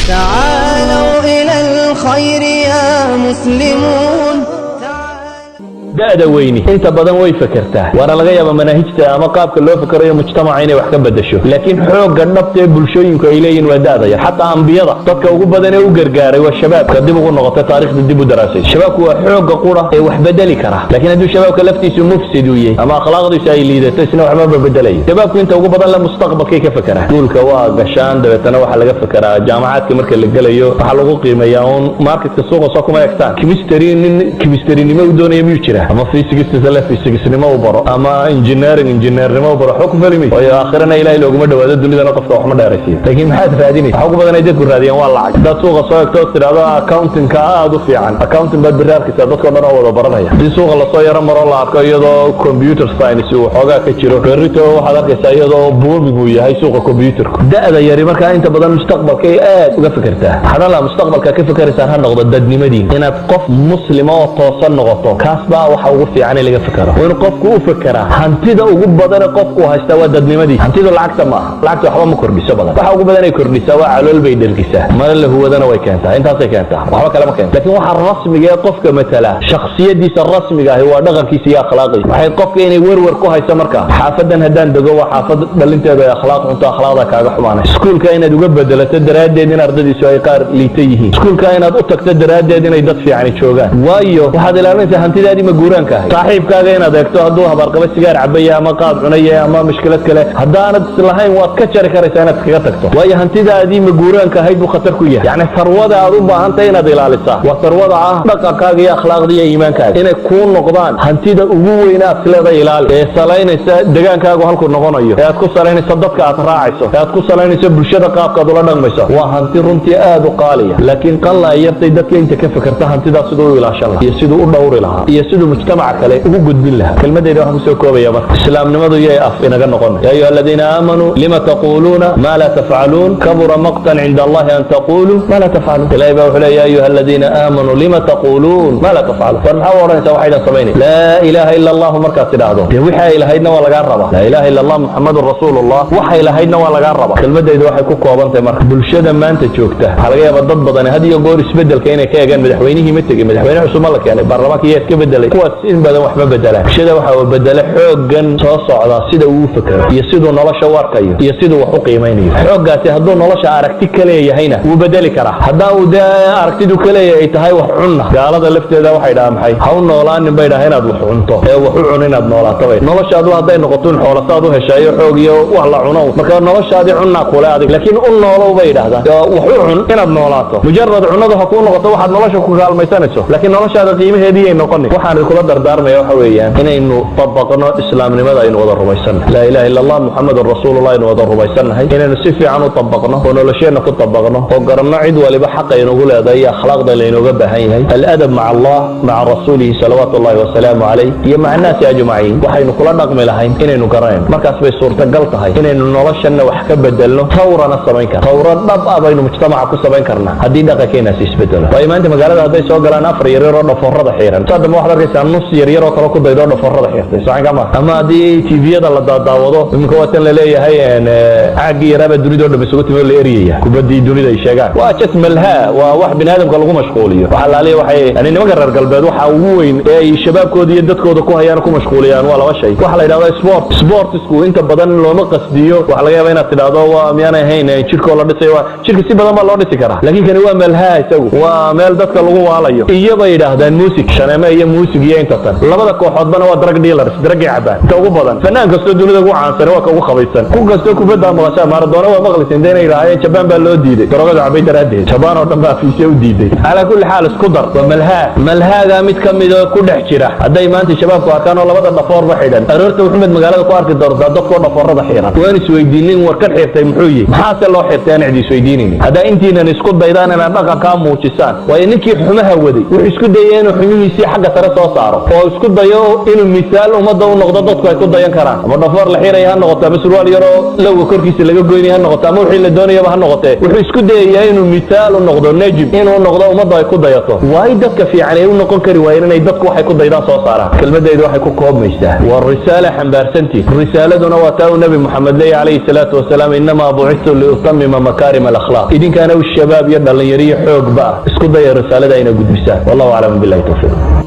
تعالوا إلى الخير يا مسلمون. da'da weyni inta badan way fakartaa waana laga yaabaa manaahijta ama qaabka loo fakarayo mujtamaca inay wax ka bedesho laakiin xoogga dhabta ee bulshooyinku ay leeyihiin waa da'da yar xataa ambiyada dadka ugu badan ee u gargaaray waa shabaabka dib ugu noqotay taariikhda dib u daraasay shabaabku waa xoogga qura ee wax bedeli kara laakiin hadduu shabaabka laftiisu mufsid u yahay ama akhlaaqdiisu ay liidato isna waxba bedelayo shabaabku inta ugu badan la mustaqbalkay ka fakaraan duulka waa gashaan dabeetana waxa laga fakaraa jaamacaadka marka la galayo waxa lagu qiimeeyaa un marketka suuqa soo kuma egtaan kimisterinimo u doonaya miyuu jira ama physicsnimo u baro ama engineernimo u baro xog falimi oo aakhirana ilaahay looguma dhawaado dunidana qofka wax ma dheeraysiyo laakiin maxaad raadinaysaa waxa ugu badan ay dadku raadiyaan waa lacag dad suuqa soo egto tiraado accounting-ka aad u fiican accounting baad biraarkiisa dadka dhan oo wada baranaya si suuqa la soo yaro maro la arko iyadoo computer science uu xoogaa ka jiro berrito waxaad arkaysaa iyadoo booming uu yahay suuqa computerku da'da yari markaa inta badan mustaqbalkay aad uga fikirtaa waxaana la mustaqbalka ka fikiraysaan ha noqdo dadnimadiin inaad qof muslima oo toosan noqoto kaas baa waxa ugu fiican in laga fikiro waa in qofku u fikiraa hantida ugu badan ee qofku haysta waa dadnimadii hantidu lacagta ma aha lacagta waxba ma kordhiso badan waxa ugu badan ay kordhisaa waa calool bay dhergisaa mala la huwadana way keentaa intaasay keentaa waxba kale ma keento laakiin waxa rasmiga ee qofka matala shakhsiyadiisa rasmiga ah waa dhaqankiisa iyo akhlaaqdiisa waxay qofka inay werwer ku hayso markaa xaafadan haddaan dego waa xaafad dhalinteedu ay akhlaaq xunto akhlaaqda kaaga xumaanay iskuulka inaad uga bedelato daraaddeed in ardadiisu ay qaar liita yihiin iskuulka inaad u tagto daraaddeed inay dad fiicani joogaan waayo waxaad ilaalinaysaa hantidaadii ma guuraanka ahay saaxiibkaaga inaad eegto hadduu habaarqaba sigaar cabaya ama qaad cunaya ama mushkilad kale haddaanad islahayn waad ka jari karaysaa inaad iskaga tagto waayo hantidaadii ma guuraanka ahayd buu khatar ku yahay yacni sarwada aad u baahantahay inaad ilaalisaa waa sarwada ah dhaqankaaga iyo akhlaaqda iyo iimaankaaga inay kuu noqdaan hantida ugu weyn aad sileeda ilaali ee salaynaysa degaankaagu halkuu noqonayo ee aad ku salaynayso dadka aad raacayso ee aad ku salaynayso bulshada qaabka aad ula dhaqmayso waa hanti runtii aad u qaaliya laakiin qalla ay yartay dadka inta ka fikirta hantidaas siduu u ilaashan lahaa iyo siduu u dhowri lahaa iyo siduu mujtamaca kale ugu gudbin lahaa kelmadeyda waxaan kusoo koobaya marka islaamnimadu yay af inaga noqon yaa ayuha aladiina aamanuu lima taquuluuna maa laa tafcaluun kabura maqtan cinda allahi an taquluu maa laa tafcaluun ilahay baa wuxuu leeya ya ayuha aladiina aamanuu lima taquuluun maa laa tafcaluun war maxaa u odhanaysaa waxaydan samaynay laa ilaha ila allahu markaad tidhaahdo dee wixii ay lahaydna waa lagaa rabaa laa ilaha ila allah muxamadun rasuulullah waxay lahaydna waa lagaa rabaa kelmadeyda waxay ku koobantahay marka bulshada maanta joogta waxaa laga yaabaa dad badan had iyo goor isbedelka inay ka eegaan madaxweynihii ma tegey madaxweyne cusub ma la keenay baarlamaanka iyaa iska bedelay kuwaas in badan waxba bedelaan bulshada waxa uu bedela xooggan soo socda sida uu u fakero iyo siduu nolosha u arkayo iyo siduu wax u qiimeynayo xooggaasi hadduu nolosha aragti ka leeyahayna wuu bedeli karaa haddaa uu dee aragtidu ka leeyahay ay tahay wax cunna gaalada lafteeda waxay dhahaa maxay ha u noolaanin bay dhaha inaad wax cunto ee wax u cun inaad noolaato bay noloshaadu hadday noqoto in xoolasaad u heshayo xoog iyo wax la cuno marka noloshaadii cunnaa kule adig laakiin u noolow bay idhahdaan wax u cun inaad noolaato mujarad cunnadu ha kuu noqoto waxaad nolosha ku kaalmaysanayso laakiin noloshaada qiimaheedii ay noqonin waxaan kula dardaarmaya waxa weeyaan inaynu طبقنا islaamnimada aynu wada rumaysanahay la ilaha illa allah muhammadur rasuulullah aynu wada rumaysanahay inaynu si fiican u طبقno oo nolosheena ku طبقno oo garanno cid waliba xaq aynu ugu leedahay iyo akhlaaqda laynooga baahan yahay al-adab maca allah maca rasuulihi salawaatullahi wasalaamu calayh iyo maca annaasi ajmaciin waxaynu kula dhaqmi lahayn inaynu garanayno markaas bay suurtagal tahay inaynu noloshanna wax ka bedelno tawrana samayn karno tawra dhab ah baynu mujtamaca ku samayn karnaa haddii dhaqankeenaasi isbedelo waayo maanta magaalada hadday soo galaan afar yaryar oo dhafoorada xiiran saadama waxaad arkaysaa nus yaryar oo kale ku daydo dhafoorada xiirtay ama haddii tviyada la daadaawado iminka waatan la leeyahay caagii yaraaba dunidao dham isugu timi oo la eryaya kubaddii dunida ay sheegaan waa jas malhaa waa wax bini aadamka lagu mashquuliyo waxaa laaliya waxay yani nimanka reer galbeed waxa ugu weyn ee ay shabaabkooda iyo dadkooda ku hayaan ku mashquuliyaan waa laba shay waxa la yidhahda sportsku inta badan looma qasdiyo waxa laga yaaba inaad tidhaahdo waa miyaanay ahayn jirkoo la dhisay waa jirka si badan baa loo dhisi karaa laakiin kani waa malhaa isagu waa meel dadka lagu waalayo iyobay yidhaahdaan music shaneeme iyo music iyo inta tan labada kooxoodbana waa drug dealers drugay cabaan inta ugu badan fanaan kastoo dunida ugu caansan waa ka ugu qabaysan ku kastoo kubadda maqashaa maaradoona waa maqlisin inay yidhahdeen jabaan baa loo diiday darogada cabay daraaddeed jabaan oo dhan baa fiisya u diiday calaa kulli xaal isku dar waa malhaaga mid ka mid oo ku dhex jira hadday maanta shabaabku arkaan oo labada dhafoorba xidhan aroorta maxamed magaalada ku arki doontaa dadkoo dhafoorada xiran waan isweydiinin war ka xirtay muxuu yihi maxaase loo xirtay aan cid isweydiinaynin haddaa intiinan isku daydaan inaad dhaqankaa muujisaan waayo ninkii xumaha waday wuxuu isku dayay inuu xumihiisii xagga sare soo saaro oo isku dayo inuu misaal ummadda u noqdo dadku ay ku dayan karaan ama dhafoor la xiray ha noqoto ama surwaal yaro lawga korkiisa laga goynay ha noqoto ama wixii la doonayaba ha noqotee wuxuu isku dayayaa inuu misaal u noqdo najib inuu noqdo ummadda ay ku dayato waay dadka fiican ay u noqon kari waayeen inay dadku waxay ku daydaan soo saaraan kelmadaydu waxay ku koobmaysaa waa risaala xambaarsantii risaaladuna waa taa uu nabi maxamed leeyahay calayhi salaatu wasalaam innamaa bucistu liutamima makaarim alakhlaaq idinkaana u shabaab iyo dhallinyaro iyo xoogba isku daya risaalada inay gudbisaan wallahu aclam billahi tawfiiq